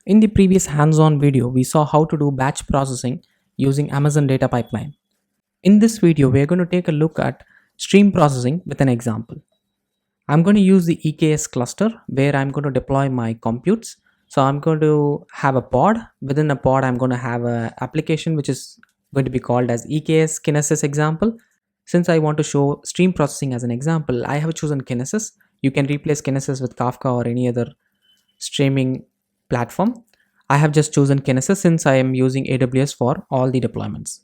In the previous hands-on video, we saw how to do batch processing using Amazon Data Pipeline. In this video, we are going to take a look at stream processing with an example. I'm going to use the EKS cluster where I'm going to deploy my computes. So I'm going to have a pod. Within a pod, I'm going to have an application which is going to be called as EKS Kinesis example. Since I want to show stream processing as an example, I have chosen Kinesis. You can replace Kinesis with Kafka or any other streaming platform. I have just chosen Kinesis since I am using AWS for all the deployments.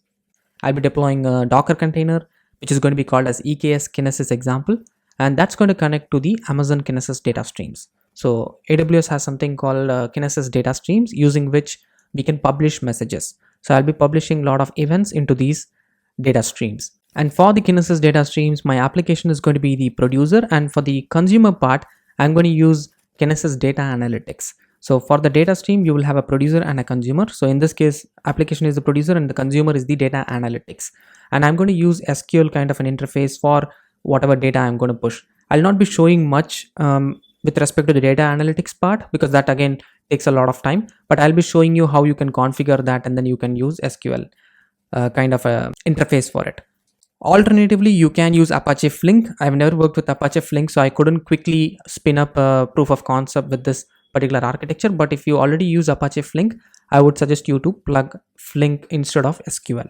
I'll be deploying a Docker container, which is going to be called as EKS Kinesis example, and that's going to connect to the Amazon Kinesis Data Streams. So AWS has something called Kinesis Data Streams, using which we can publish messages. So I'll be publishing a lot of events into these data streams. And for the Kinesis Data Streams, my application is going to be the producer, and for the consumer part, I'm going to use Kinesis Data Analytics. So for the data stream, you will have a producer and a consumer. So in this case, application is the producer and the consumer is the data analytics. And I'm going to use SQL kind of an interface for whatever data I'm going to push. I'll not be showing much with respect to the data analytics part, because that again takes a lot of time, but I'll be showing you how you can configure that and then you can use SQL kind of a interface for it. Alternatively, you can use Apache Flink. I've never worked with Apache Flink, so I couldn't quickly spin up a proof of concept with this particular architecture. But if you already use Apache Flink, I would suggest you to plug Flink instead of SQL.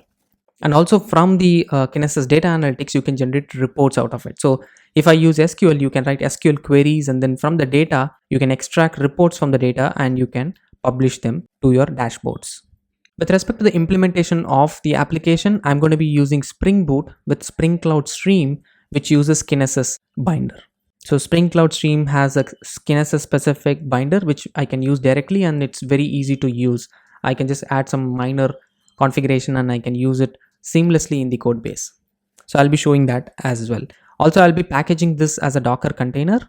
And also from the Kinesis Data Analytics, you can generate reports out of it. So if I use SQL, you can write SQL queries, and then from the data, you can extract reports from the data and you can publish them to your dashboards. With respect to the implementation of the application, I'm going to be using Spring Boot with Spring Cloud Stream, which uses Kinesis binder. So Spring Cloud Stream has a Kinesis specific binder, which I can use directly, and it's very easy to use. I can just add some minor configuration and I can use it seamlessly in the code base. So I'll be showing that as well. Also, I'll be packaging this as a Docker container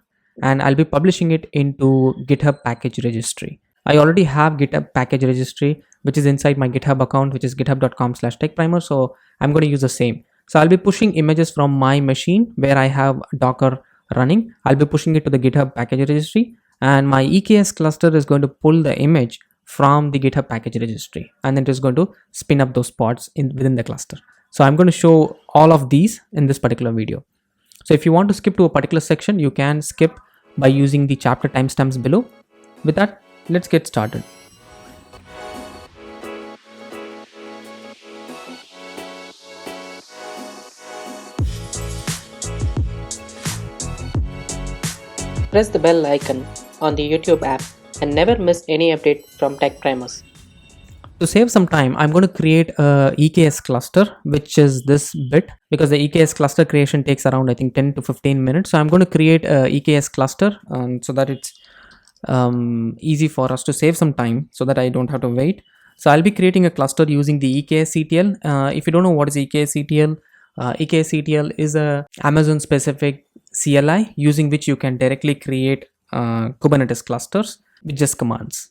and I'll be publishing it into GitHub package registry. I already have GitHub package registry, which is inside my GitHub account, which is github.com/techprimer. So I'm going to use the same. So I'll be pushing images from my machine where I have Docker running. I'll be pushing it to the GitHub package registry, and my EKS cluster is going to pull the image from the GitHub package registry, and then it is going to spin up those pods within the cluster. So I'm going to show all of these in this particular video. So if you want to skip to a particular section, you can skip by using the chapter timestamps below. With that, let's get started. Press the bell icon on the YouTube app and never miss any update from Tech Primers. To save some time, I'm going to create a EKS cluster, which is this bit, because the EKS cluster creation takes around, I think, 10 to 15 minutes. So I'm going to create a EKS cluster so that it's easy for us to save some time so that I don't have to wait. So I'll be creating a cluster using the EKS ETL. If you don't know what is EKS ETL, EKS ETL is a Amazon specific CLI using which you can directly create Kubernetes clusters with just commands,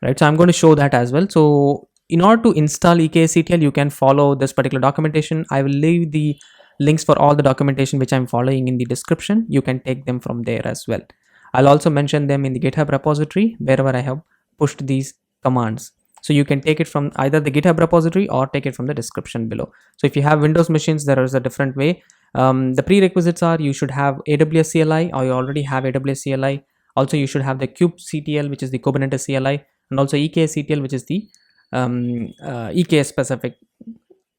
right? So I'm going to show that as well. So in order to install EKS ETL, you can follow this particular documentation. I will leave the links for all the documentation which I'm following in the description. You can take them from there as well. I'll also mention them in the GitHub repository wherever I have pushed these commands. So you can take it from either the GitHub repository or take it from the description below. So if you have Windows machines, there is a different way. The prerequisites are you should have AWS CLI, or you already have AWS CLI. Also, you should have the kubectl, which is the Kubernetes CLI, and also EKS ETL, which is the EKS specific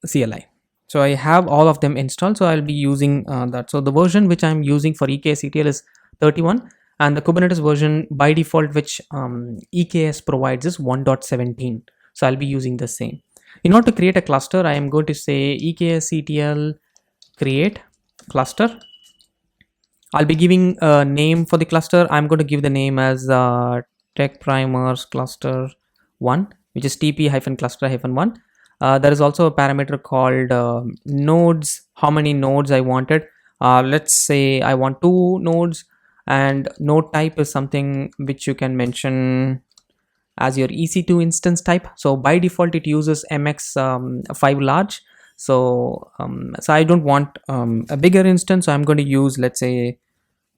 CLI. So I have all of them installed. So I'll be using that. So the version which I'm using for EKS ETL is 31. And the Kubernetes version by default, which EKS provides, is 1.17. So I'll be using the same. In order to create a cluster, I am going to say EKS ETL create cluster. I'll be giving a name for the cluster. I'm going to give the name as Tech Primers Cluster 1, which is TP-cluster-1. There is also a parameter called nodes, how many nodes I wanted. Let's say I want 2 nodes. And node type is something which you can mention as your EC2 instance type. So by default, it uses MX5 large. So I don't want a bigger instance. So I'm going to use, let's say,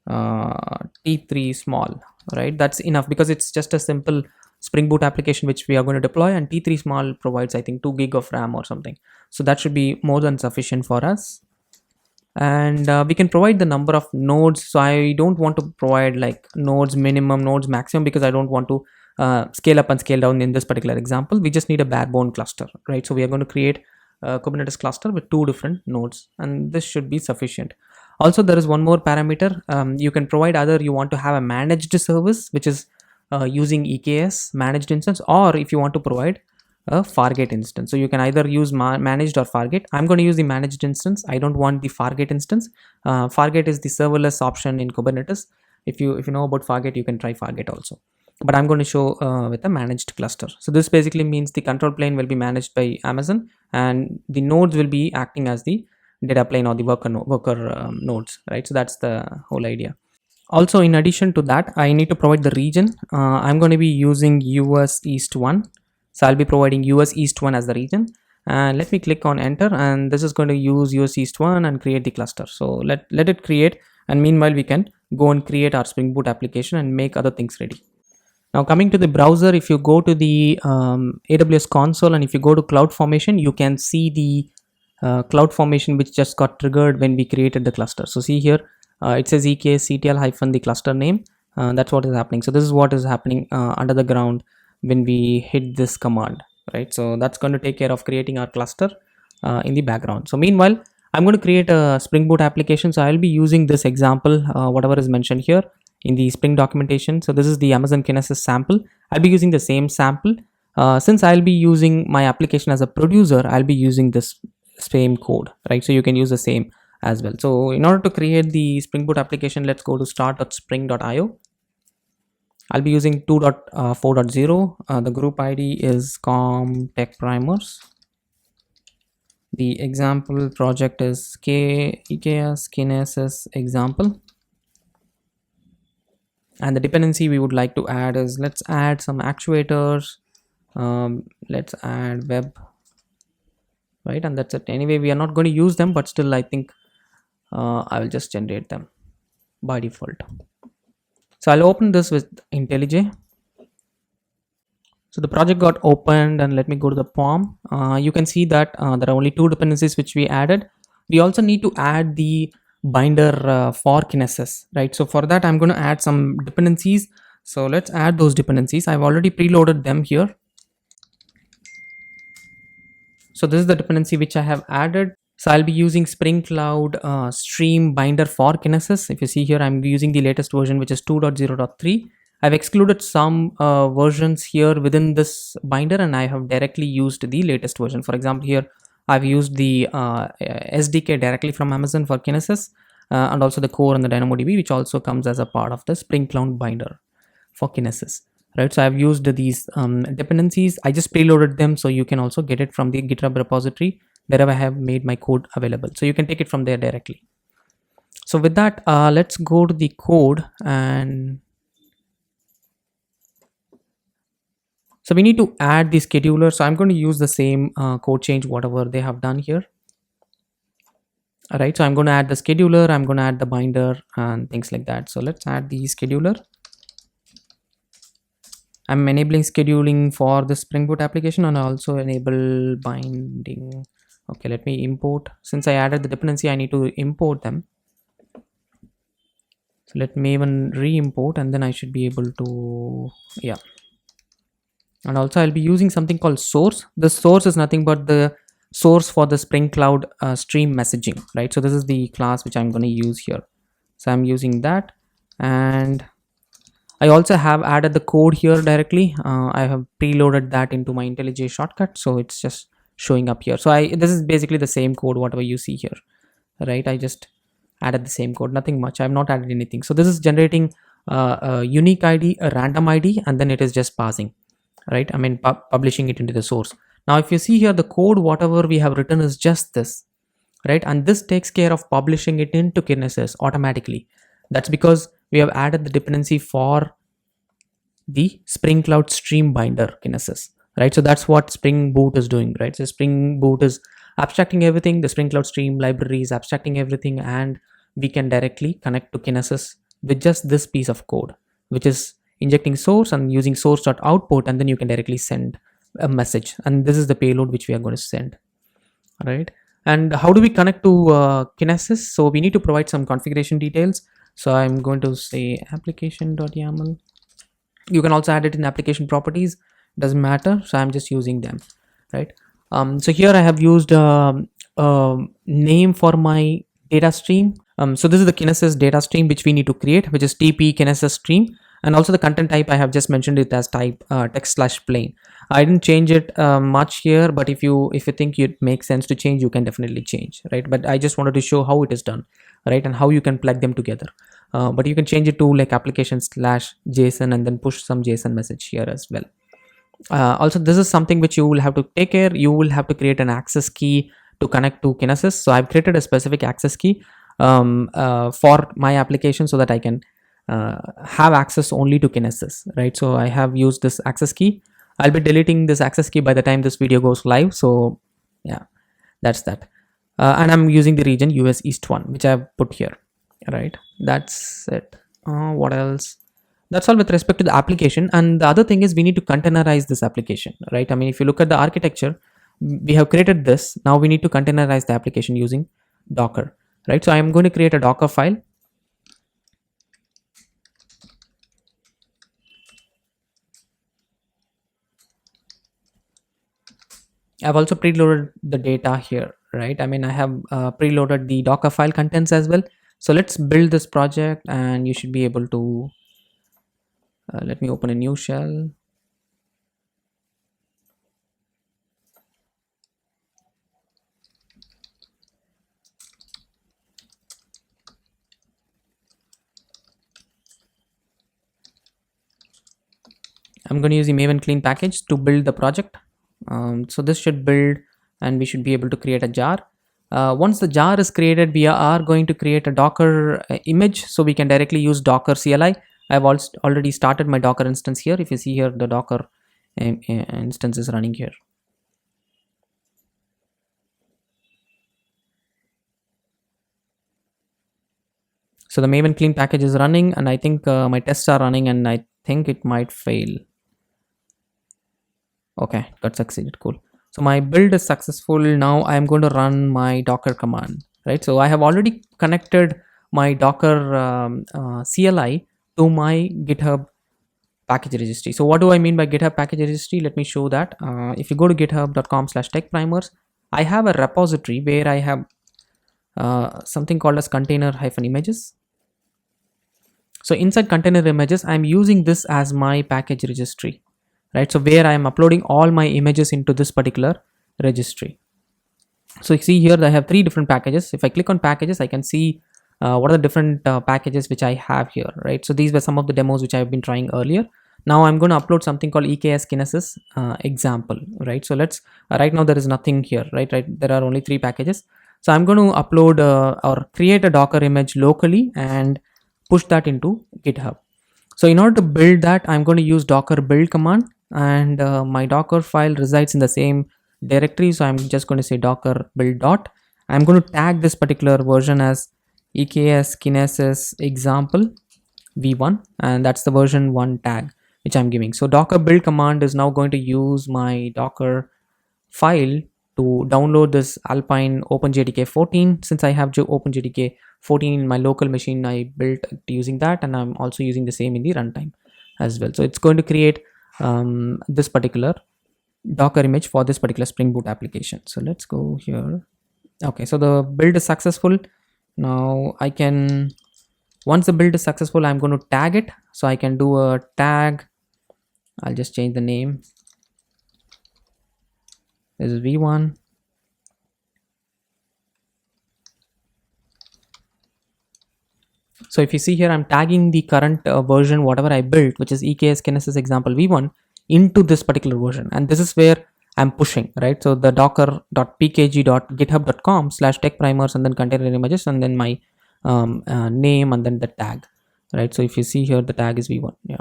T3 small, right? That's enough because it's just a simple Spring Boot application which we are going to deploy, and T3 Small provides I think 2 gig of RAM or something. So that should be more than sufficient for us. And we can provide the number of nodes. So I don't want to provide like nodes minimum, nodes maximum, because I don't want to scale up and scale down in this particular example. We just need a barebone cluster, right? So we are going to create a Kubernetes cluster with 2 different nodes, and this should be sufficient. Also, there is one more parameter. You can provide either you want to have a managed service, which is using EKS managed instance, or if you want to provide a Fargate instance. So you can either use managed or Fargate. I'm going to use the managed instance. I don't want the Fargate instance. Fargate is the serverless option in Kubernetes. If you know about Fargate, you can try Fargate also. But I'm going to show with a managed cluster. So this basically means the control plane will be managed by Amazon, and the nodes will be acting as the data plane or the worker nodes, right? So that's the whole idea. Also, in addition to that, I need to provide the region. I'm going to be using US East 1. So I'll be providing US East 1 as the region. And let me click on enter, and this is going to use US East 1 and create the cluster. So let it create, and meanwhile we can go and create our Spring Boot application and make other things ready. Now coming to the browser, if you go to the AWS console and if you go to CloudFormation, you can see the CloudFormation which just got triggered when we created the cluster. So see here, it says EKS CTL- the cluster name. That's what is happening. So this is what is happening under the ground when we hit this command, right? So that's going to take care of creating our cluster in the background. So meanwhile, I'm going to create a Spring Boot application. So I'll be using this example, whatever is mentioned here in the Spring documentation. So this is the Amazon Kinesis sample. I'll be using the same sample. Since I'll be using my application as a producer, I'll be using this same code, right? So you can use the same as well. So in order to create the Spring Boot application, let's go to start.spring.io. I'll be using 2.4.0. The group ID is com-tech-primers. The example project is EKS Kinesis example. And the dependency we would like to add is, let's add some actuators. Let's add web, right? And that's it. Anyway, we are not going to use them, but still I think I will just generate them by default. So I'll open this with IntelliJ. So the project got opened, and let me go to the POM. You can see that there are only 2 dependencies which we added. We also need to add the binder for Kinesis, right? So for that, I'm going to add some dependencies. So let's add those dependencies. I've already preloaded them here. So this is the dependency which I have added. So I'll be using Spring Cloud Stream Binder for Kinesis. If you see here, I'm using the latest version, which is 2.0.3. I've excluded some versions here within this binder, and I have directly used the latest version. For example, here I've used the SDK directly from Amazon for Kinesis, and also the core and the DynamoDB, which also comes as a part of the Spring Cloud binder for Kinesis. Right, so I've used these dependencies. I just preloaded them, so you can also get it from the GitHub repository wherever I have made my code available. So you can take it from there directly. So with that, let's go to the code, and so we need to add the scheduler. So I'm going to use the same code change, whatever they have done here. All right, so I'm going to add the scheduler, I'm going to add the binder and things like that. So let's add the scheduler. I'm enabling scheduling for the Spring Boot application, and also enable binding. Okay, let me import. Since I added the dependency, I need to import them. So let me even re-import, and then I should be able to, yeah. And also I'll be using something called source. The source is nothing but the source for the Spring Cloud stream messaging, right? So this is the class which I'm going to use here. So I'm using that, and I also have added the code here directly. I have preloaded that into my IntelliJ shortcut, so it's just showing up here. So this is basically the same code, whatever you see here, right? I just added the same code, nothing much. I have not added anything. So this is generating a unique ID, a random ID, and then it is just passing, right? I mean, publishing it into the source. Now, if you see here, the code, whatever we have written is just this, right? And this takes care of publishing it into Kinesis automatically. That's because we have added the dependency for the Spring Cloud Stream Binder Kinesis, right? So that's what Spring Boot is doing, right? So Spring Boot is abstracting everything. The Spring Cloud Stream library is abstracting everything, and we can directly connect to Kinesis with just this piece of code, which is injecting source and using source.output, and then you can directly send a message, and this is the payload which we are going to send, right? And how do we connect to Kinesis? So we need to provide some configuration details. So I'm going to say application.yaml. You can also add it in application properties, doesn't matter, so I'm just using them, right? So here I have used name for my data stream. So this is the Kinesis data stream which we need to create, which is TP Kinesis stream, and also the content type I have just mentioned it as type text/plain. I didn't change it much here, but if you think it makes sense to change, you can definitely change, right? But I just wanted to show how it is done, right, and how you can plug them together. But you can change it to like application/JSON and then push some JSON message here as well. Also, this is something which you will have to take care. You will have to create an access key to connect to Kinesis. So I've created a specific access key for my application so that I can have access only to Kinesis, right? So I have used this access key. I'll be deleting this access key by the time this video goes live. So yeah, that's that. And I'm using the region US East 1, which I've put here, right? That's it. What else? That's all with respect to the application. And the other thing is we need to containerize this application, right? I mean, if you look at the architecture, we have created this. Now we need to containerize the application using Docker, right? So I'm going to create a Docker file. I've also preloaded the data here, right? I mean, I have preloaded the Dockerfile contents as well. So let's build this project, and you should be able to, let me open a new shell. I'm going to use the Maven clean package to build the project. So this should build, and we should be able to create a jar. Once the jar is created, we are going to create a Docker image, so we can directly use Docker CLI. I've already started my Docker instance here. If you see here, the Docker instance is running here. So the Maven clean package is running, and I think my tests are running, and I think it might fail. Okay, got succeeded. Cool. So my build is successful. Now I am going to run my Docker command, right? So I have already connected my Docker CLI to my GitHub package registry. So what do I mean by GitHub package registry? Let me show that. If you go to github.com/techprimers, I have a repository where I have something called as container-images. So inside container images, I'm using this as my package registry, right? So where I am uploading all my images into this particular registry. So you see here, I have 3 different packages. If I click on packages, I can see what are the different packages which I have here, right? So these were some of the demos which I've been trying earlier. Now I'm going to upload something called EKS Kinesis example, right? So let's, right now there is nothing here, right? There are only 3 packages. So I'm going to upload or create a Docker image locally and push that into GitHub. So in order to build that, I'm going to use Docker build command, and my Docker file resides in the same directory. So I'm just going to say Docker build dot. I'm going to tag this particular version as EKS Kinesis example v1, and that's the version 1 tag which I'm giving. So Docker build command is now going to use my Docker file to download this Alpine OpenJDK 14. Since I have OpenJDK 14 in my local machine, I built it using that, and I'm also using the same in the runtime as well. So it's going to create this particular Docker image for this particular Spring Boot application. So let's go here. Okay, so the build is successful. Now I can, once the build is successful, I'm going to tag it. So I can do a tag. I'll just change the name. This is v1. So if you see here, I'm tagging the current version, whatever I built, which is EKS Kinesis example v1, into this particular version. And this is where I'm pushing, right? So the docker.pkg.github.com/techprimers, and then container images, and then my name, and then the tag, right? So if you see here, the tag is v1. Yeah.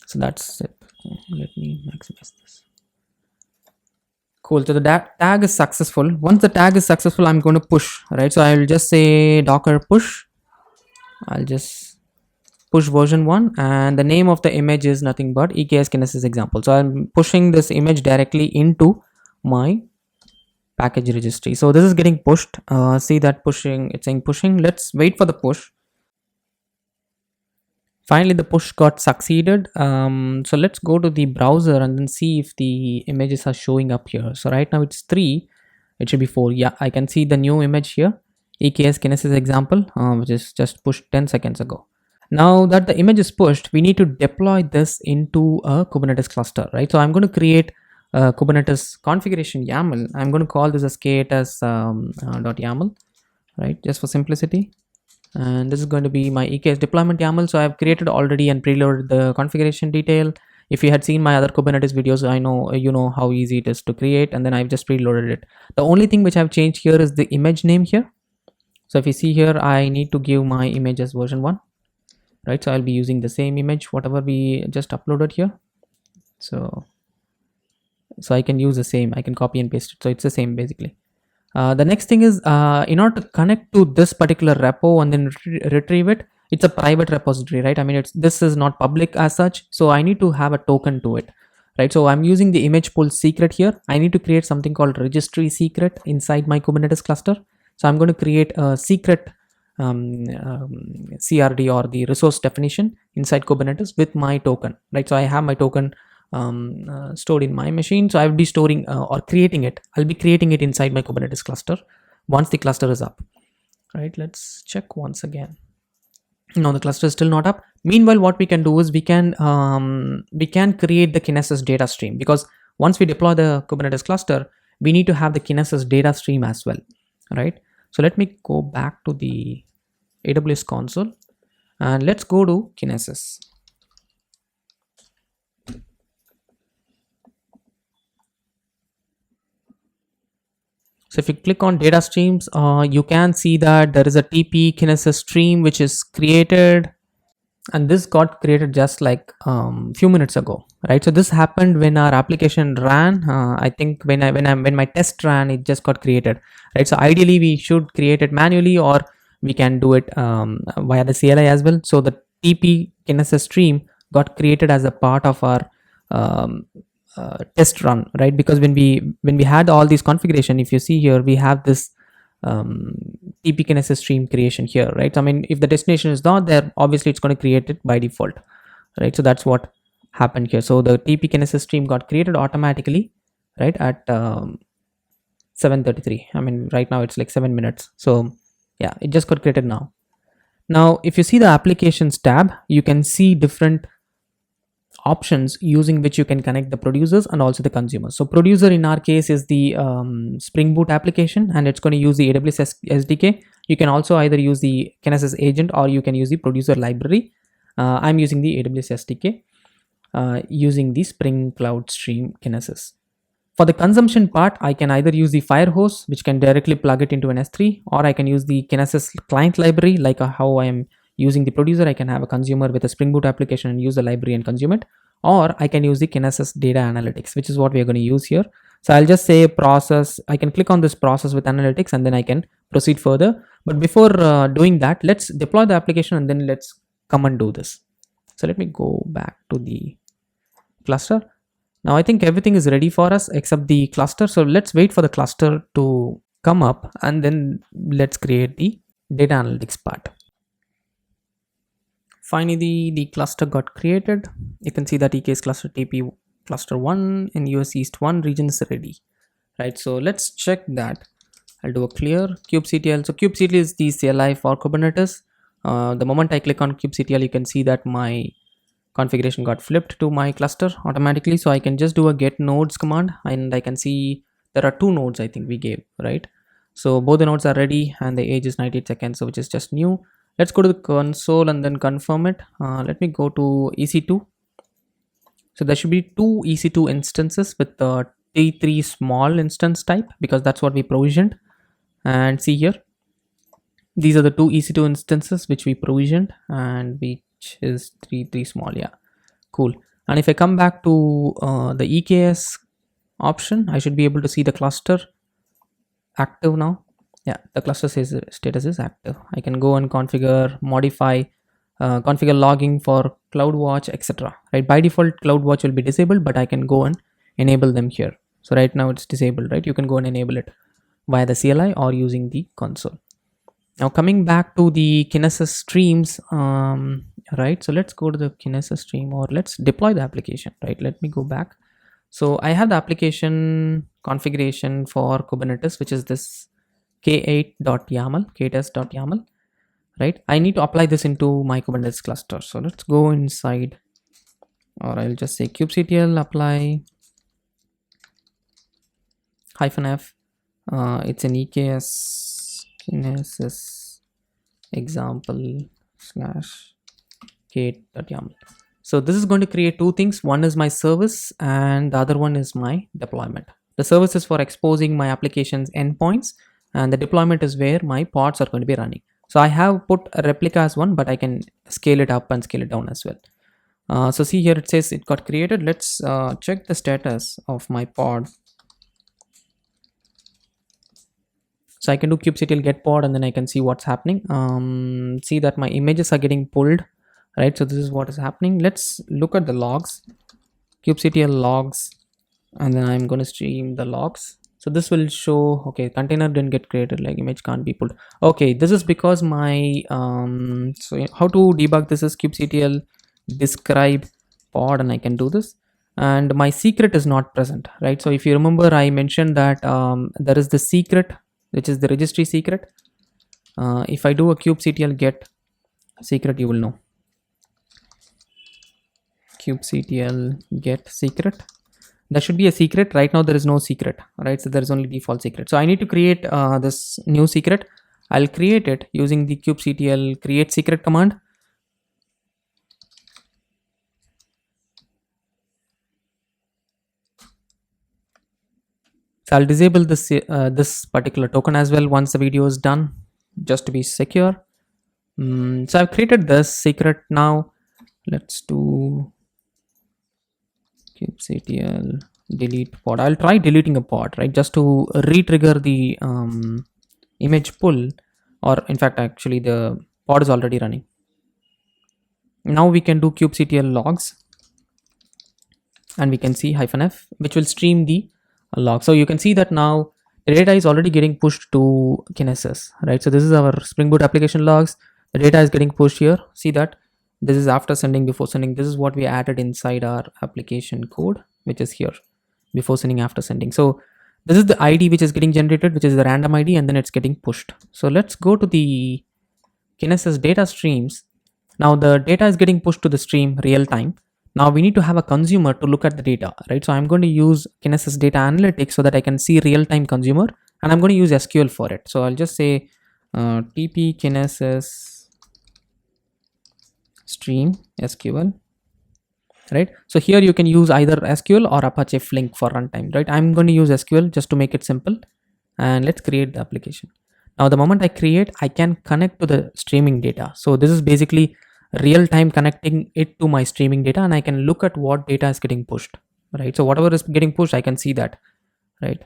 So that's it. Let me maximize this. Cool. So the tag is successful. Once the tag is successful, I'm going to push, right? So I'll just say Docker push. I'll just push version 1, and the name of the image is nothing but EKS Kinesis example. So I'm pushing this image directly into my package registry. So this is getting pushed. See that pushing, it's saying pushing. Let's wait for the push. Finally the push got succeeded. So let's go to the browser and then see if the images are showing up here. So right now it's 3, it should be 4. Yeah, I can see the new image here, EKS Kinesis example, which is just pushed 10 seconds ago. Now that the image is pushed, we need to deploy this into a Kubernetes cluster, right? So I'm going to create a Kubernetes configuration YAML. I'm going to call this as KTS .yaml, right? Just for simplicity. And this is going to be my EKS deployment YAML. So I've created already and preloaded the configuration detail. If you had seen my other Kubernetes videos, I know you know how easy it is to create, and then I've just preloaded it. The only thing which I've changed here is the image name here. So if you see here, I need to give my image as version 1, right? So I'll be using the same image, whatever we just uploaded here. So I can use the same, I can copy and paste it. So it's the same basically. The next thing is, in order to connect to this particular repo and then retrieve it, it's a private repository, right? I mean, this is not public as such, so I need to have a token to it, right? So I'm using the image pool secret here. I need to create something called registry secret inside my Kubernetes cluster. So I'm going to create a secret CRD, or the resource definition, inside Kubernetes with my token, right? So I have my token stored in my machine. So I'll be storing or creating it. I'll be creating it inside my Kubernetes cluster once the cluster is up, right? Let's check once again. No, the cluster is still not up. Meanwhile, what we can do is we can create the Kinesis data stream, because once we deploy the Kubernetes cluster, we need to have the Kinesis data stream as well, right? So let me go back to the AWS console and let's go to Kinesis. So if you click on data streams, you can see that there is a TP Kinesis stream which is created, and this got created just like few minutes ago, right? So this happened when our application ran. I think when my test ran, it just got created, right? So ideally we should create it manually, or we can do it via the CLI as well. So the TP Kinesis stream got created as a part of our test run, right? Because when we had all these configuration, if you see here, we have this TP Kinesis stream creation here, right? I mean, if the destination is not there, obviously it's going to create it by default, right? So that's what happened here. So the TP Kinesis stream got created automatically, right, at 7:33. I mean, right now it's like 7 minutes. So yeah, it just got created now. Now, if you see the applications tab, you can see different options using which you can connect the producers and also the consumers. So producer in our case is the Spring Boot application, and it's going to use the AWS SDK. You can also either use the Kinesis agent, or you can use the producer library. I'm using the AWS SDK using the Spring Cloud Stream Kinesis. For the consumption part, I can either use the Firehose, which can directly plug it into an S3, or I can use the Kinesis client library, like how I am using the producer. I can have a consumer with a Spring Boot application and use the library and consume it, or I can use the Kinesis data analytics, which is what we are going to use here. So I'll just say process. I can click on this process with analytics, and then I can proceed further. But before doing that, let's deploy the application, and then let's come and do this. So let me go back to the cluster. Now I think everything is ready for us except the cluster. So let's wait for the cluster to come up, and then let's create the data analytics part. Finally, the cluster got created. You can see that EKS cluster TP cluster 1 in US East 1 region is ready, right? So let's check that. I'll do a clear kubectl. So kubectl is the CLI for Kubernetes. The moment I click on kubectl, you can see that my configuration got flipped to my cluster automatically. So I can just do a get nodes command, and I can see there are 2 nodes I think we gave, right? So both the nodes are ready, and the age is 98 seconds, so which is just new. Let's go to the console and then confirm it. Let me go to EC2. So there should be 2 EC2 instances with the T3 small instance type, because that's what we provisioned. And see here, these are the 2 EC2 instances which we provisioned, and which is 3 small. Yeah, cool. And if I come back to the EKS option, I should be able to see the cluster active now. Yeah, the cluster says status is active. I can go and configure, modify configure logging for CloudWatch, etc. Right? By default, CloudWatch will be disabled, but I can go and enable them here. So right now it's disabled, right? You can go and enable it via the CLI or using the console. Now coming back to the Kinesis streams, right? So let's go to the Kinesis stream, or let's deploy the application, right? Let me go back. So I have the application configuration for Kubernetes, which is this k8.yaml, right? I need to apply this into my Kubernetes cluster. So let's go inside, or I'll just say kubectl apply -f. It's an EKS Kinesis example /k8.yaml. So this is going to create two things. One is my service and the other one is my deployment. The service is for exposing my application's endpoints, and the deployment is where my pods are going to be running. So I have put a replica as one, but I can scale it up and scale it down as well. So see here, it says it got created. Let's check the status of my pod. So I can do kubectl get pod, and then I can see what's happening. See that my images are getting pulled, right? So this is what is happening. Let's look at the logs, kubectl logs, and then I'm going to stream the logs. So this will show, okay, container didn't get created, like image can't be pulled. Okay, this is because my so how to debug this is kubectl describe pod, and I can do this, and my secret is not present, right? So if you remember, I mentioned that there is the secret, which is the registry secret. If I do a kubectl get secret, you will know. Kubectl get secret. There should be a secret. Right now there is no secret, right? So there is only default secret. So I need to create this new secret. I'll create it using the kubectl create secret command. So I'll disable this this particular token as well once the video is done, just to be secure. So I've created this secret. Now let's do kubectl delete pod. I'll try deleting a pod, right, just to re-trigger the image pull, or in fact actually the pod is already running. Now we can do kubectl logs, and we can see -f, which will stream the log. So you can see that now the data is already getting pushed to Kinesis, right? So this is our Spring Boot application logs. The data is getting pushed here. See that this is after sending, before sending. This is what we added inside our application code, which is here, before sending, after sending. So this is the ID which is getting generated, which is the random ID, and then it's getting pushed. So let's go to the Kinesis data streams. Now the data is getting pushed to the stream real time. Now we need to have a consumer to look at the data, right? So I'm going to use Kinesis data analytics so that I can see real-time consumer, and I'm going to use SQL for it. So I'll just say TP Kinesis stream SQL, right? So here you can use either SQL or Apache Flink for runtime, right? I'm going to use SQL just to make it simple, and let's create the application. Now the moment I create, I can connect to the streaming data. So this is basically real time connecting it to my streaming data, and I can look at what data is getting pushed, right? So whatever is getting pushed, I can see that, right?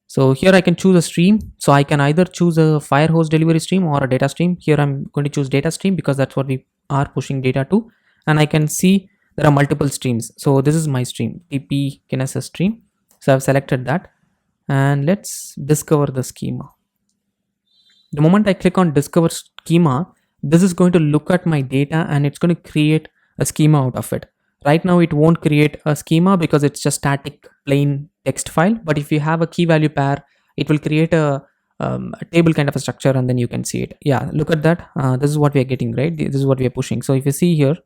So here I can choose a stream. So I can either choose a Firehose delivery stream or a data stream. Here I'm going to choose data stream because that's what we are pushing data to, and I can see there are multiple streams. So this is my stream, TP Kinesis stream. So I've selected that, and let's discover the schema. The moment I click on discover schema, this is going to look at my data and it's going to create a schema out of it. Right now it won't create a schema because it's just static plain text file, but if you have a key value pair, it will create a table kind of a structure, and then you can see it. Yeah, look at that. This is what we are getting, right? This is what we are pushing. So if you see here,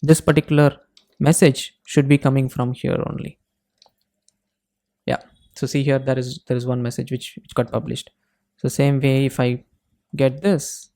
this particular message should be coming from here only. Yeah, so see here, there is one message which got published. So same way, if I get this,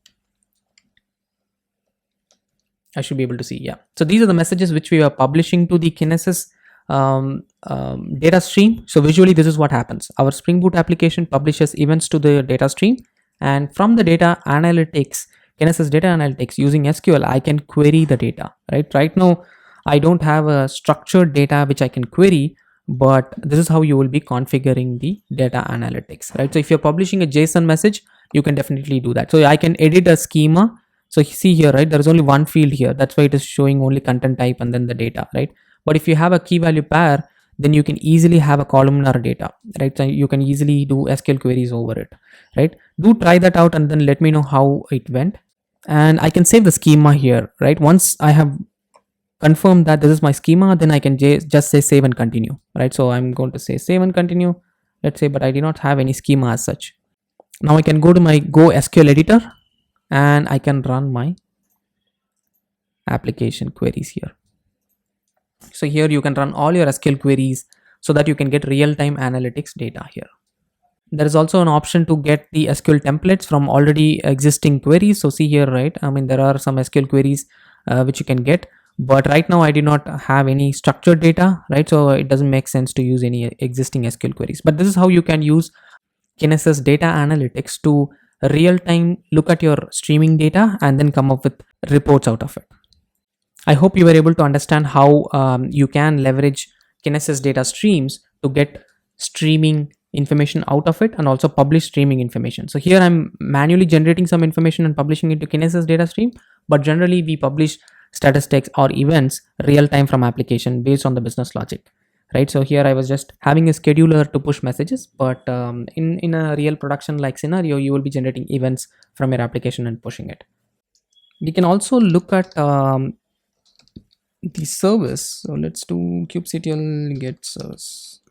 I should be able to see. Yeah, so these are the messages which we are publishing to the Kinesis data stream. So visually, this is what happens. Our Spring Boot application publishes events to the data stream, and from the data analytics, Kinesis data analytics, using SQL, I can query the data, right? Right now, I don't have a structured data which I can query, but this is how you will be configuring the data analytics, right? So if you're publishing a JSON message, you can definitely do that. So I can edit a schema So you see here, right, there is only one field here. That's why it is showing only content type and then the data, right? But if you have a key value pair, then you can easily have a columnar data, right? So you can easily do SQL queries over it, right? Do try that out and then let me know how it went. And I can save the schema here, right? Once I have confirmed that this is my schema, then I can just say save and continue, right? So I'm going to say save and continue, let's say, but I do not have any schema as such. Now I can go to my Go SQL editor and I can run my application queries here. So here you can run all your SQL queries so that you can get real-time analytics data here. There is also an option to get the SQL templates from already existing queries. So see here, right? I mean, there are some SQL queries which you can get, but right now I do not have any structured data, right? So it doesn't make sense to use any existing SQL queries. But this is how you can use Kinesis Data Analytics to real-time look at your streaming data and then come up with reports out of it. I hope you were able to understand how you can leverage Kinesis Data Streams to get streaming information out of it and also publish streaming information. So here I'm manually generating some information and publishing it to Kinesis Data Stream, but generally we publish statistics or events real time from application based on the business logic, right? So here I was just having a scheduler to push messages, but in a real production like scenario, you will be generating events from your application and pushing it. We can also look at the service. So let's do kubectl get service.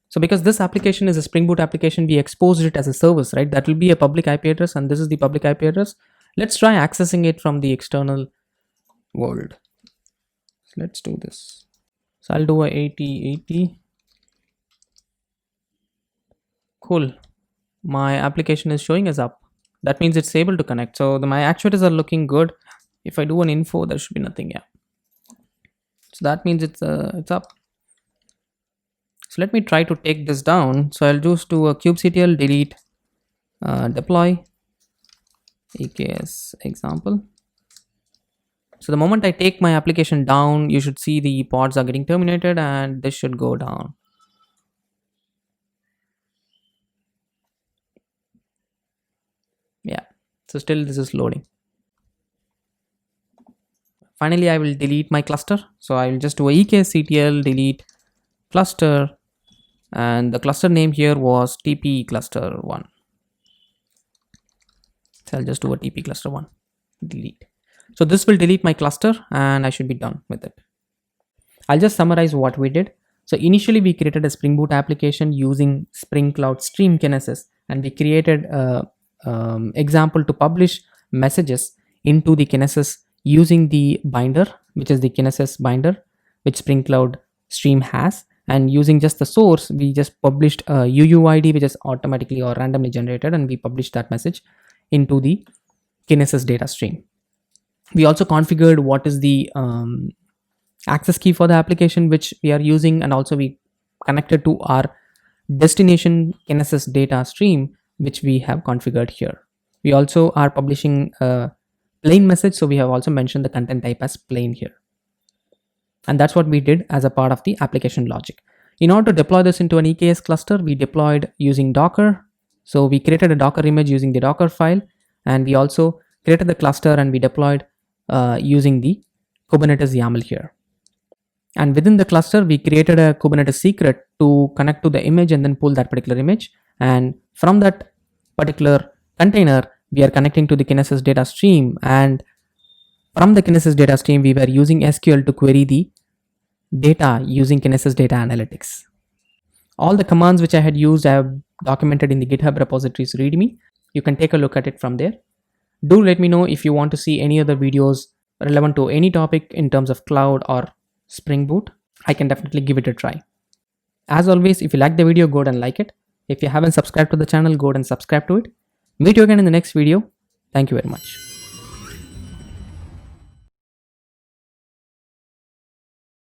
So because this application is a Spring Boot application, we exposed it as a service, right? That will be a public IP address and this is the public IP address. Let's try accessing it from the external world. So let's do this. So I'll do a 8080. Cool. My application is showing as up. That means it's able to connect. So my actuators are looking good. If I do an info, there should be nothing. Yeah. So that means it's up. So let me try to take this down. So I'll just do a kubectl delete deploy EKS example. So the moment I take my application down, you should see the pods are getting terminated and this should go down. Yeah, so still this is loading. Finally, I will delete my cluster. So I will just do a EKSCTL delete cluster and the cluster name here was TP cluster 1. So I'll just do a TP cluster 1 delete. So this will delete my cluster and I should be done with it. I'll just summarize what we did. So initially we created a Spring Boot application using Spring Cloud Stream Kinesis and we created a example to publish messages into the Kinesis using the binder, which is the Kinesis binder, which Spring Cloud Stream has. And using just the source, we just published a UUID, which is automatically or randomly generated, and we published that message into the Kinesis data stream. We also configured what is the access key for the application which we are using, and also we connected to our destination Kinesis data stream, which we have configured here. We also are publishing a plain message, so we have also mentioned the content type as plain here. And that's what we did as a part of the application logic. In order to deploy this into an EKS cluster, we deployed using Docker. So we created a Docker image using the Dockerfile, and we also created the cluster and we deployed using the Kubernetes YAML here. And within the cluster, we created a Kubernetes secret to connect to the image and then pull that particular image. And from that particular container, we are connecting to the Kinesis data stream. And from the Kinesis data stream, we were using SQL to query the data using Kinesis Data Analytics. All the commands which I had used, I have documented in the GitHub repositories README. You can take a look at it from there. Do let me know if you want to see any other videos relevant to any topic in terms of cloud or Spring Boot. I can definitely give it a try. As always, if you like the video, go ahead and like it. If you haven't subscribed to the channel, go ahead and subscribe to it. Meet you again in the next video. Thank you very much.